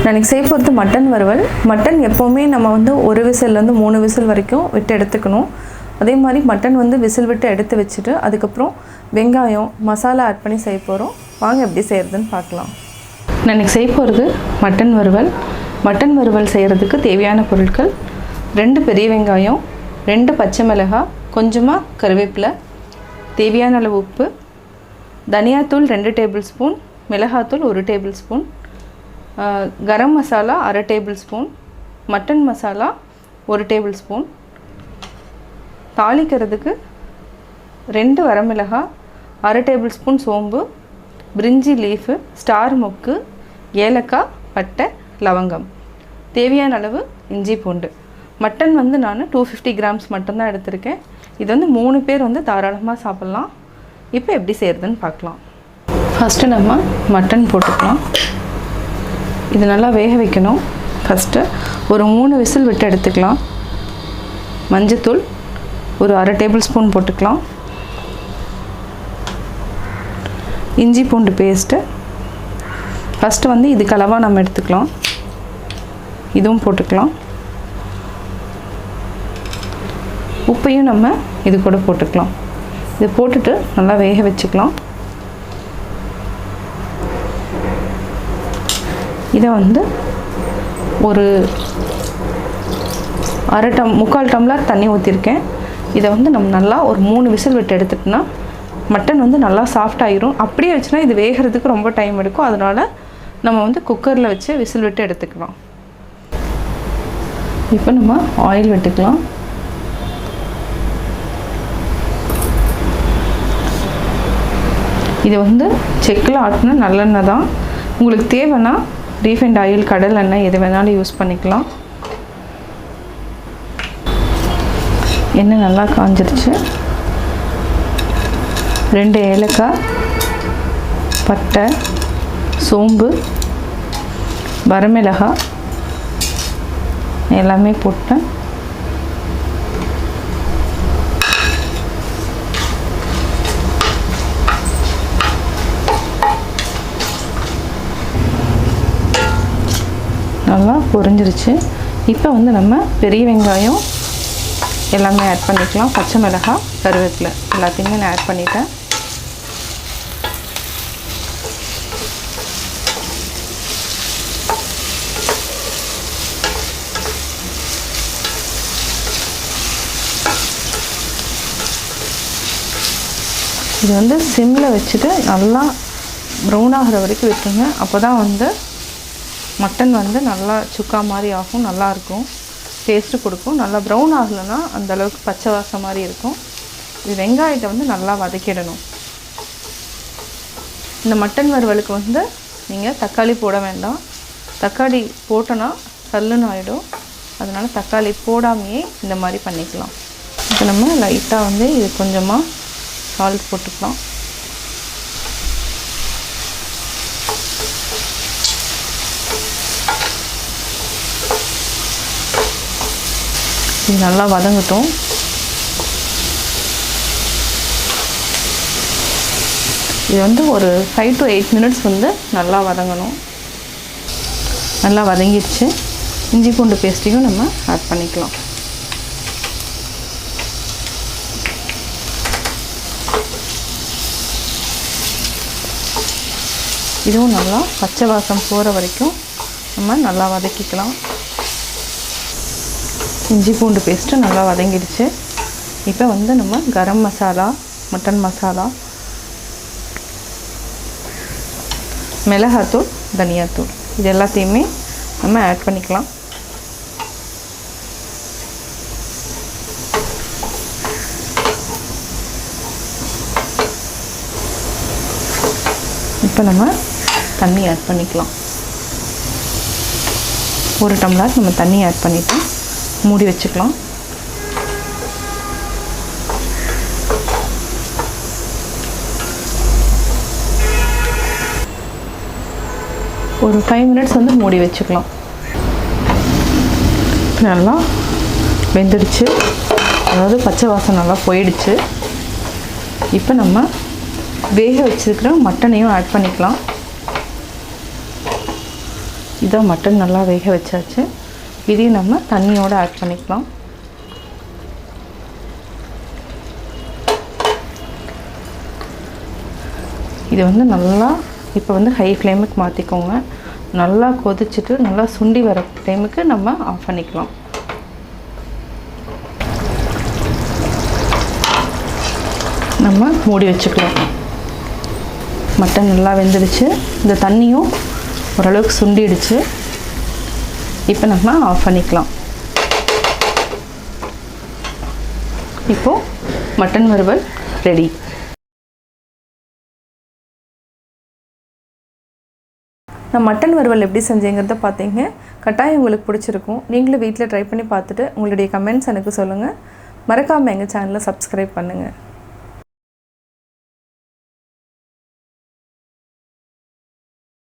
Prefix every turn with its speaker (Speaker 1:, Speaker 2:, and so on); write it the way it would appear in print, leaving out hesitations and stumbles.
Speaker 1: நான் செய்ய போகிறது மட்டன் வறுவல். மட்டன் எப்போவுமே நம்ம வந்து ஒரு விசில்லேருந்து 3 விசில் வரைக்கும் விட்டு எடுத்துக்கணும். அதே மாதிரி மட்டன் வந்து விசில் விட்டு எடுத்து வச்சுட்டு அதுக்கப்புறம் வெங்காயம் மசாலா ஆட் பண்ணி செய்ய போகிறோம். வாங்க எப்படி செய்கிறதுன்னு பார்க்கலாம். நான் இன்றைக்கி செய்ய போகிறது மட்டன் வறுவல். மட்டன் வறுவல் செய்கிறதுக்கு தேவையான பொருட்கள் 2 பெரிய வெங்காயம், 2 பச்சை மிளகாய், கொஞ்சமாக கருவேப்பிலை, தேவையான அளவு உப்பு, தனியாத்தூள் 2 டேபிள் ஸ்பூன், மிளகாத்தூள் 1 tablespoon, garam masala 1/2 tablespoon, mutton masala 1 tablespoon, தாளிக்கிறதுக்கு 2 வரமிளகாய், 1/2 டேபிள் ஸ்பூன் சோம்பு, பிரிஞ்சி லீஃபு, ஸ்டார் மொக்கு, ஏலக்காய், பட்டை, லவங்கம், தேவையான அளவு இஞ்சி பூண்டு. மட்டன் வந்து நான் 250 கிராம்ஸ் மட்டும்தான் எடுத்திருக்கேன். இது வந்து 3 பேர் வந்து தாராளமாக சாப்பிட்லாம். இப்போ எப்படி செய்கிறதுன்னு பார்க்கலாம். ஃபஸ்ட்டு நம்ம மட்டன் போட்டுக்கலாம். இது நல்லா வேக வைக்கணும். ஃபஸ்ட்டு ஒரு 3 விசில் விட்டு எடுத்துக்கலாம். மஞ்சத்தூள் ஒரு 1/2 டேபிள் ஸ்பூன் போட்டுக்கலாம். இஞ்சி பூண்டு பேஸ்ட்டு ஃபஸ்ட்டு வந்து இதுக்கு அளவாக நம்ம எடுத்துக்கலாம். இதுவும் போட்டுக்கலாம். உப்பையும் நம்ம இது கூட போட்டுக்கலாம். இது போட்டுட்டு நல்லா வேக வச்சுக்கலாம். இதை வந்து ஒரு 3/4 டம்ளர் தண்ணி ஊற்றிருக்கேன். இதை வந்து நம்ம நல்லா ஒரு 3 விசில் விட்டு எடுத்துட்டோன்னா மட்டன் வந்து நல்லா சாஃப்டாகிரும். அப்படியே வச்சுன்னா இது வேகிறதுக்கு ரொம்ப டைம் எடுக்கும். அதனால் நம்ம வந்து குக்கரில் வச்சு விசில் விட்டு எடுத்துக்கலாம். இப்போ நம்ம ஆயில் விட்டுக்கலாம். இது வந்து செக்கில் ஆட்டினா நல்லெண்ணெய் தான். உங்களுக்கு தேவைன்னா ரீஃபைண்ட் ஆயில், கடல் எண்ணெய் எது வேணாலும் யூஸ் பண்ணிக்கலாம். எண்ணெய் நல்லா காஞ்சிருச்சு. 2 ஏலக்காய், பட்டை, சோம்பு, வரமிளகாய் எல்லாமே போட்டேன். நல்லா பொரிஞ்சிருச்சு. இப்போ வந்து நம்ம பெரிய வெங்காயம் எல்லாமே ஆட் பண்ணிக்கலாம். பச்சை மிளகாய், கருவேப்பிலை எல்லாத்தையுமே நான் ஆட் பண்ணிட்டேன். இது வந்து சிம்மில் வச்சுட்டு நல்லா ப்ரௌன் ஆகிற வரைக்கும் விட்டுருங்க. அப்போ தான் வந்து மட்டன் வந்து நல்லா சுக்கா மாதிரி ஆகும், நல்லாயிருக்கும், டேஸ்ட்டு கொடுக்கும். நல்லா ப்ரௌன் ஆகலைன்னா அந்தளவுக்கு பச்சை வாசம் மாதிரி இருக்கும். இது வெங்காயத்தை வந்து நல்லா வதக்கிடணும். இந்த மட்டன் வறுவலுக்கு வந்து நீங்கள் தக்காளி போட வேண்டாம். தக்காளி போட்டோன்னா சல்லுன்னு ஆகிடும். அதனால் தக்காளி போடாமையே இந்த மாதிரி பண்ணிக்கலாம். இப்போ நம்ம லைட்டாக வந்து இது கொஞ்சமாக சால்ட் போட்டுக்கலாம். இது நல்லா வதங்கட்டும். இது வந்து ஒரு 5 to 8 மினிட்ஸ் வந்து நல்லா வதங்கணும். நல்லா வதங்கிடுச்சு. இஞ்சி பூண்டு பேஸ்ட்டையும் நம்ம ஆட் பண்ணிக்கலாம். இதுவும் நல்லா பச்சை வாசம் போகிற வரைக்கும் நம்ம நல்லா வதக்கிக்கலாம். இஞ்சி பூண்டு பேஸ்ட்டு நல்லா வதங்கிடுச்சு. இப்போ வந்து நம்ம கரம் மசாலா, மட்டன் மசாலா, மிளகாத்தூள், தனியாத்தூள் இது எல்லாத்தையுமே நம்ம ஆட் பண்ணிக்கலாம். இப்போ நம்ம தண்ணி ஆட் பண்ணிக்கலாம். 1 டம்ளர் நம்ம தண்ணி ஆட் பண்ணிவிட்டு மூடி வச்சுக்கலாம். ஒரு 5 மினிட்ஸ் வந்து மூடி வச்சுக்கலாம். நல்லா வெந்துடுச்சு. அதாவது பச்சை வாசம் நல்லா போயிடுச்சு. இப்போ நம்ம வேக வச்சுருக்கிற மட்டனையும் ஆட் பண்ணிக்கலாம். இதை மட்டன் நல்லா வேக வச்சாச்சு. இதையும் நம்ம தண்ணியோடு ஆட் பண்ணிக்கலாம். இது வந்து நல்லா இப்போ வந்து ஹை ஃப்ளேமுக்கு மாற்றிக்கோங்க. நல்லா கொதிச்சுட்டு நல்லா சுண்டி வர டைமுக்கு நம்ம ஆஃப் பண்ணிக்கலாம். நம்ம மூடி வச்சுக்கலாம். மட்டன் நல்லா வெந்துடுச்சு. இந்த தண்ணியும் ஓரளவுக்கு சுண்டிடுச்சு. இப்போ நம்ம ஆஃப் பண்ணிக்கலாம். இப்போது மட்டன் வறுவல் ரெடி. நான் மட்டன் வறுவல் எப்படி செஞ்சேங்கிறத பார்த்தீங்க. கட்டாயம் உங்களுக்கு பிடிச்சிருக்கும். நீங்களும் வீட்டில் ட்ரை பண்ணி பார்த்துட்டு உங்களுடைய கமெண்ட்ஸ் எனக்கு சொல்லுங்கள். மறக்காமல் எங்கள் சேனலை சப்ஸ்கிரைப் பண்ணுங்கள்.